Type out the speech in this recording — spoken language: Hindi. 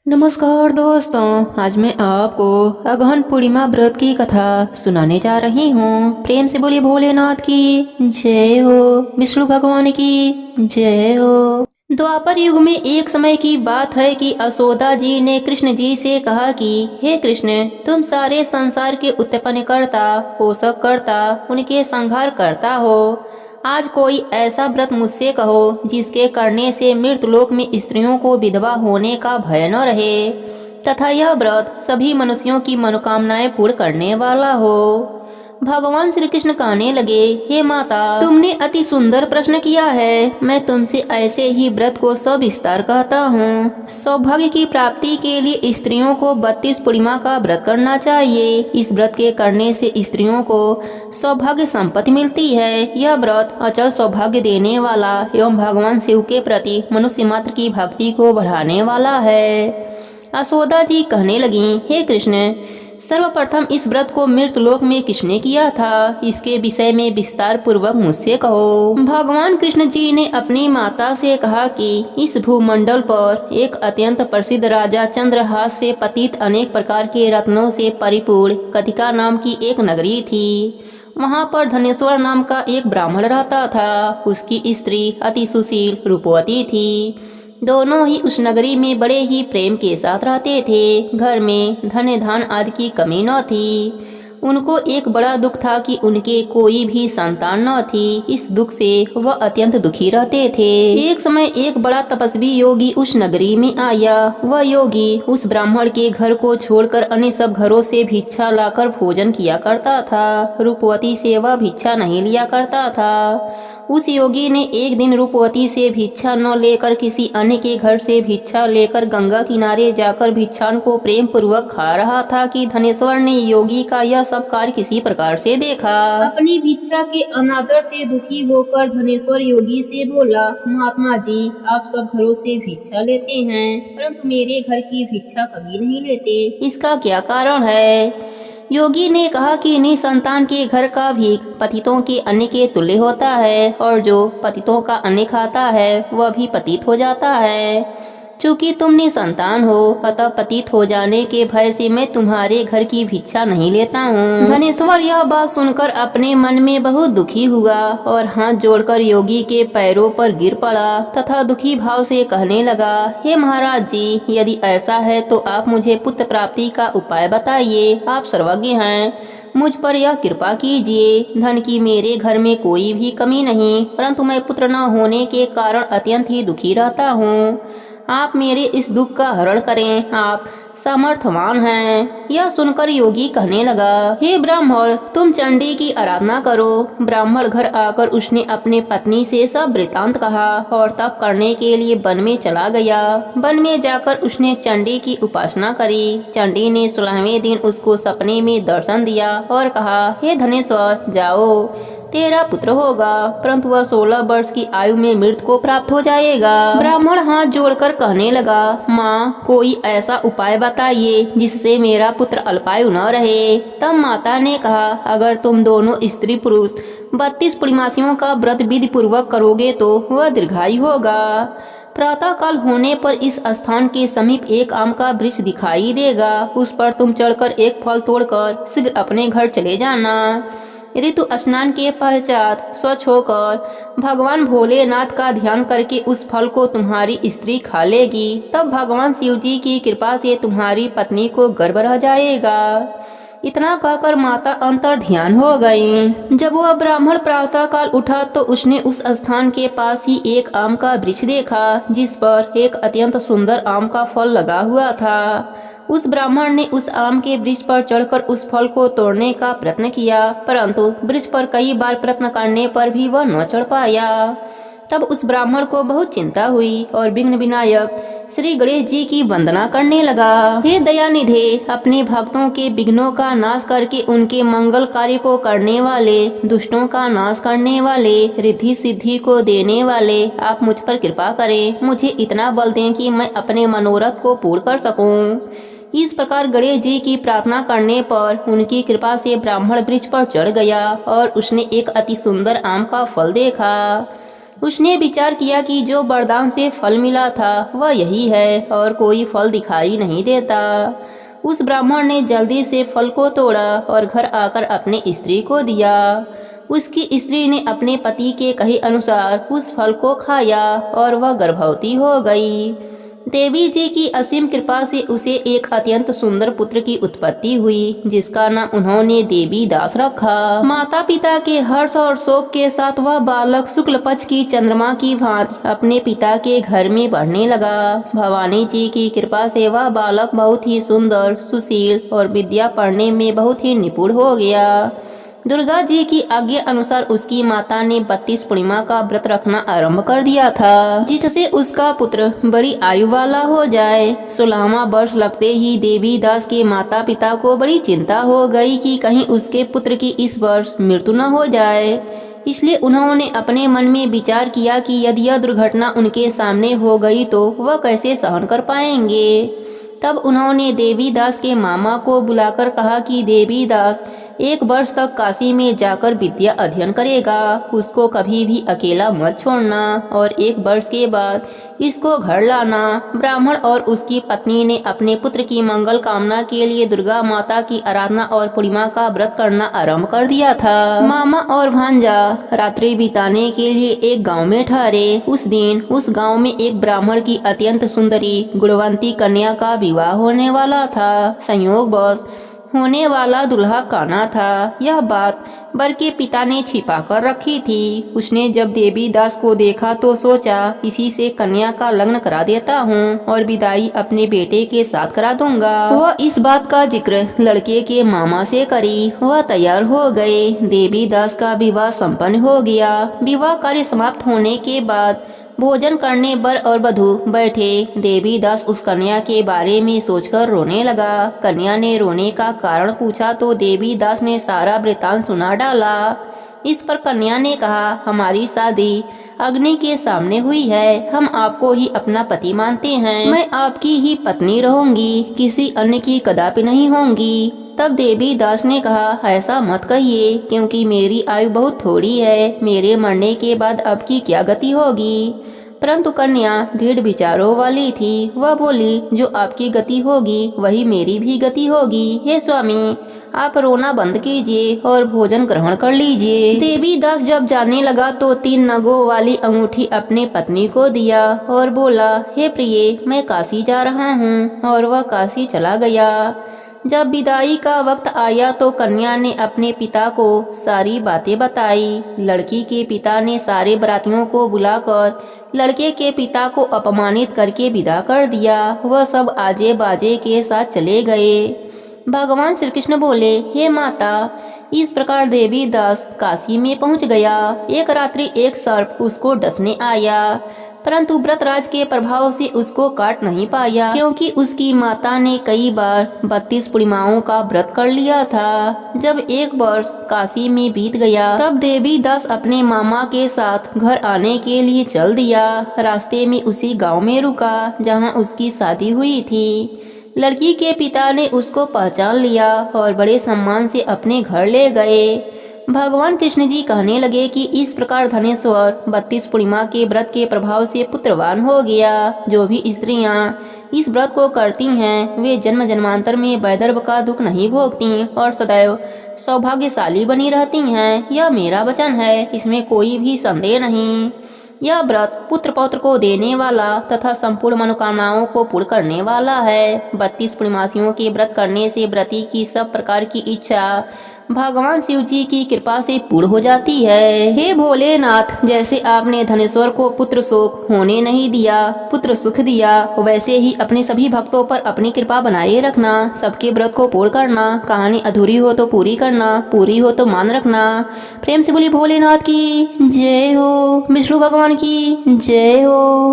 नमस्कार दोस्तों, आज मैं आपको अगहन पूर्णिमा व्रत की कथा सुनाने जा रही हूँ। प्रेम से बोलिए भोलेनाथ की जय हो, विष्णु भगवान की जय हो। द्वापर युग में एक समय की बात है कि यशोदा जी ने कृष्ण जी से कहा कि हे कृष्ण, तुम सारे संसार के उत्पन्न करता, पोषक करता, उनके संहार करता हो। आज कोई ऐसा व्रत मुझसे कहो जिसके करने से मृतलोक में स्त्रियों को विधवा होने का भय न रहे तथा यह व्रत सभी मनुष्यों की मनोकामनाएं पूर्ण करने वाला हो। भगवान श्री कृष्ण कहने लगे, हे माता, तुमने अति सुंदर प्रश्न किया है। मैं तुमसे ऐसे ही व्रत को सविस्तार कहता हूँ। सौभाग्य की प्राप्ति के लिए स्त्रियों को 32 पूर्णिमा का व्रत करना चाहिए। इस व्रत के करने से स्त्रियों को सौभाग्य संपत्ति मिलती है। यह व्रत अचल सौभाग्य देने वाला एवं भगवान शिव के प्रति मनुष्य मात्र की भक्ति को बढ़ाने वाला है। यशोदा जी कहने लगी, हे कृष्ण, सर्वप्रथम इस व्रत को मृतलोक में किसने किया था, इसके विषय में विस्तार पूर्वक मुझसे कहो। भगवान कृष्ण जी ने अपनी माता से कहा कि इस भूमंडल पर एक अत्यंत प्रसिद्ध राजा चंद्रहास से पतित अनेक प्रकार के रत्नों से परिपूर्ण कतिका नाम की एक नगरी थी। वहाँ पर धनेश्वर नाम का एक ब्राह्मण रहता था। उसकी स्त्री अति सुशील रूपवती थी। दोनों ही उस नगरी में बड़े ही प्रेम के साथ रहते थे। घर में धन धान आदि की कमी न थी। उनको एक बड़ा दुख था कि उनके कोई भी संतान न थी। इस दुख से वह अत्यंत दुखी रहते थे। एक समय एक बड़ा तपस्वी योगी उस नगरी में आया। वह योगी उस ब्राह्मण के घर को छोड़कर अन्य सब घरों से भिक्षा लाकर भोजन किया करता था। रूपवती से वह भिक्षा नहीं लिया करता था। उस योगी ने एक दिन रूपवती से भिक्षा न लेकर किसी अन्य के घर से भिक्षा लेकर गंगा किनारे जाकर भिक्षान को प्रेम पूर्वक खा रहा था कि धनेश्वर ने योगी का यह सब कार्य किसी प्रकार से देखा। अपनी भिक्षा के अनादर से दुखी होकर धनेश्वर योगी से बोला, महात्मा जी, आप सब घरों से भिक्षा लेते हैं परंतु मेरे घर की भिक्षा कभी नहीं लेते, इसका क्या कारण है? योगी ने कहा कि निसंतान के घर का भीख पतितों के अन्न के तुल्य होता है और जो पतितों का अन्न खाता है वह भी पतित हो जाता है। चूंकि तुम निसंतान हो अतः पतित हो जाने के भय से मैं तुम्हारे घर की भिक्षा नहीं लेता हूँ। धनेश्वर यह बात सुनकर अपने मन में बहुत दुखी हुआ और हाथ जोड़कर योगी के पैरों पर गिर पड़ा तथा दुखी भाव से कहने लगा, हे महाराज जी, यदि ऐसा है तो आप मुझे पुत्र प्राप्ति का उपाय बताइए। आप सर्वज्ञ हैं, मुझ पर यह कृपा कीजिए। धन की मेरे घर में कोई भी कमी नहीं परंतु मैं पुत्र न होने के कारण अत्यंत ही दुखी रहता हूँ। आप मेरे इस दुख का हरण करें, आप सामर्थवान हैं। यह सुनकर योगी कहने लगा, हे ब्राह्मण, तुम चंडी की आराधना करो। ब्राह्मण घर आकर उसने अपने पत्नी से सब वृतांत कहा और तप करने के लिए वन में चला गया। वन में जाकर उसने चंडी की उपासना करी। चंडी ने 16वें दिन उसको सपने में दर्शन दिया और कहा, हे धनेश्वर, जाओ, तेरा पुत्र होगा परंतु वह 16 वर्ष की आयु में मृत्यु को प्राप्त हो जाएगा। ब्राह्मण हाथ जोड़कर कहने लगा, माँ, कोई ऐसा उपाय बताइए जिससे मेरा पुत्र अल्पायु न रहे। तब माता ने कहा, अगर तुम दोनों स्त्री पुरुष 32 पूर्णिमासियों का व्रत विधि पूर्वक करोगे तो वह दीर्घायु होगा। प्रातः काल होने पर इस स्थान के समीप एक आम का वृक्ष दिखाई देगा। उस पर तुम चढ़कर एक फल तोड़कर शीघ्र अपने घर चले जाना। ऋतु स्नान के पश्चात स्वच्छ होकर भगवान भोलेनाथ का ध्यान करके उस फल को तुम्हारी स्त्री खा लेगी। तब भगवान शिव जी की कृपा से तुम्हारी पत्नी को गर्भ रह जाएगा। इतना कहकर माता अंतर ध्यान हो गई। जब वह ब्राह्मण प्रातः काल उठा तो उसने उस स्थान के पास ही एक आम का वृक्ष देखा जिस पर एक अत्यंत सुंदर आम का फल लगा हुआ था। उस ब्राह्मण ने उस आम के वृक्ष पर चढ़कर उस फल को तोड़ने का प्रयत्न किया परंतु वृक्ष पर कई बार प्रयत्न करने पर भी वह न चढ़ पाया। तब उस ब्राह्मण को बहुत चिंता हुई और विघ्न विनायक श्री गणेश जी की वंदना करने लगा। हे दयानिधे, अपने भक्तों के विघ्नों का नाश करके उनके मंगल कार्य को करने वाले, दुष्टों का नाश करने वाले, रिद्धि सिद्धि को देने वाले, आप मुझ पर कृपा करें। मुझे इतना बल दें कि मैं अपने मनोरथ को पूर्ण कर सकूं। इस प्रकार गणेश जी की प्रार्थना करने पर उनकी कृपा से ब्राह्मण वृक्ष पर चढ़ गया और उसने एक अति सुंदर आम का फल देखा। उसने विचार किया कि जो वरदान से फल मिला था वह यही है और कोई फल दिखाई नहीं देता। उस ब्राह्मण ने जल्दी से फल को तोड़ा और घर आकर अपने स्त्री को दिया। उसकी स्त्री ने अपने पति के कहे अनुसार उस फल को खाया और वह गर्भवती हो गई। देवी जी की असीम कृपा से उसे एक अत्यंत सुंदर पुत्र की उत्पत्ति हुई, जिसका नाम उन्होंने देवी दास रखा। माता पिता के हर्ष और शोक के साथ वह बालक शुक्ल पक्ष की चंद्रमा की भांति अपने पिता के घर में बढ़ने लगा। भवानी जी की कृपा से वह बालक बहुत ही सुंदर, सुशील और विद्या पढ़ने में बहुत ही निपुण हो गया। दुर्गा जी की आज्ञा अनुसार उसकी माता ने 32 पूर्णिमा का व्रत रखना आरंभ कर दिया था, जिससे उसका पुत्र बड़ी आयु वाला हो जाए। 16वां वर्ष लगते ही देवी दास के माता पिता को बड़ी चिंता हो गई कि कहीं उसके पुत्र की इस वर्ष मृत्यु न हो जाए। इसलिए उन्होंने अपने मन में विचार किया कि यदि यह दुर्घटना उनके सामने हो गई तो वह कैसे सहन कर पाएंगे। तब उन्होंने देवी दास के मामा को बुलाकर कहा कि देवी दास 1 वर्ष तक काशी में जाकर विद्या अध्ययन करेगा, उसको कभी भी अकेला मत छोड़ना और 1 वर्ष के बाद इसको घर लाना। ब्राह्मण और उसकी पत्नी ने अपने पुत्र की मंगल कामना के लिए दुर्गा माता की आराधना और पूर्णिमा का व्रत करना आरंभ कर दिया था। मामा और भांजा रात्रि बिताने के लिए एक गांव में ठहरे। उस दिन उस गांव में एक ब्राह्मण की अत्यंत सुंदरी गुणवंती कन्या का विवाह होने वाला था। संयोगवश होने वाला दूल्हा कान्हा था। यह बात वर के पिता ने छिपा कर रखी थी। उसने जब देवी दास को देखा तो सोचा इसी से कन्या का लग्न करा देता हूँ और विदाई अपने बेटे के साथ करा दूंगा। वह इस बात का जिक्र लड़के के मामा से करी। वह तैयार हो गए। देवी दास का विवाह संपन्न हो गया। विवाह कार्य समाप्त होने के बाद भोजन करने वर और वधू बैठे। देवी दास उस कन्या के बारे में सोचकर रोने लगा। कन्या ने रोने का कारण पूछा तो देवी दास ने सारा वृतांत सुना डाला। इस पर कन्या ने कहा, हमारी शादी अग्नि के सामने हुई है। हम आपको ही अपना पति मानते हैं। मैं आपकी ही पत्नी रहूंगी, किसी अन्य की कदापि नहीं होंगी। तब देवी दास ने कहा, ऐसा मत कहिए, क्योंकि मेरी आयु बहुत थोड़ी है। मेरे मरने के बाद अब की क्या गति होगी। परंतु कन्या दृढ़ विचारों वाली थी। वह बोली, जो आपकी गति होगी वही मेरी भी गति होगी। हे स्वामी, आप रोना बंद कीजिए और भोजन ग्रहण कर लीजिए। देवी दास जब जाने लगा तो 3 नगों वाली अंगूठी अपने पत्नी को दिया और बोला, हे प्रिय, मैं काशी जा रहा हूँ। और वह काशी चला गया। जब विदाई का वक्त आया तो कन्या ने अपने पिता को सारी बातें बताई। लड़की के पिता ने सारे बारातियों को बुलाकर लड़के के पिता को अपमानित करके विदा कर दिया। वह सब आजे बाजे के साथ चले गए। भगवान श्री कृष्ण बोले, हे माता, इस प्रकार देवी दास काशी में पहुंच गया। एक रात्रि एक सर्प उसको डसने आया, परंतु व्रतराज के प्रभाव से उसको काट नहीं पाया, क्योंकि उसकी माता ने कई बार 32 पूर्णिमाओं का व्रत कर लिया था। जब 1 वर्ष काशी में बीत गया तब देवी दास अपने मामा के साथ घर आने के लिए चल दिया। रास्ते में उसी गांव में रुका जहां उसकी शादी हुई थी। लड़की के पिता ने उसको पहचान लिया और बड़े सम्मान से अपने घर ले गए। भगवान कृष्ण जी कहने लगे कि इस प्रकार धनेश्वर 32 पूर्णिमा के व्रत के प्रभाव से पुत्रवान हो गया। जो भी स्त्रियां इस व्रत को करती हैं वे जन्म जन्मांतर में वैधर्भ का दुख नहीं भोगती और सदैव सौभाग्यशाली बनी रहती हैं। यह मेरा वचन है, इसमें कोई भी संदेह नहीं। यह व्रत पुत्र पौत्र को देने वाला तथा संपूर्ण मनोकामनाओं को पूर्ण करने वाला है। 32 पूर्णिमासियों के व्रत करने से व्रती की सब प्रकार की इच्छा भगवान शिव जी की कृपा से पूर्ण हो जाती है। हे भोलेनाथ, जैसे आपने धनेश्वर को पुत्र शोक होने नहीं दिया, पुत्र सुख दिया, वैसे ही अपने सभी भक्तों पर अपनी कृपा बनाए रखना। सबके व्रत को पूर्ण करना। कहानी अधूरी हो तो पूरी करना, पूरी हो तो मान रखना। प्रेम से बोली भोलेनाथ की जय हो, विष्णु भगवान की जय हो।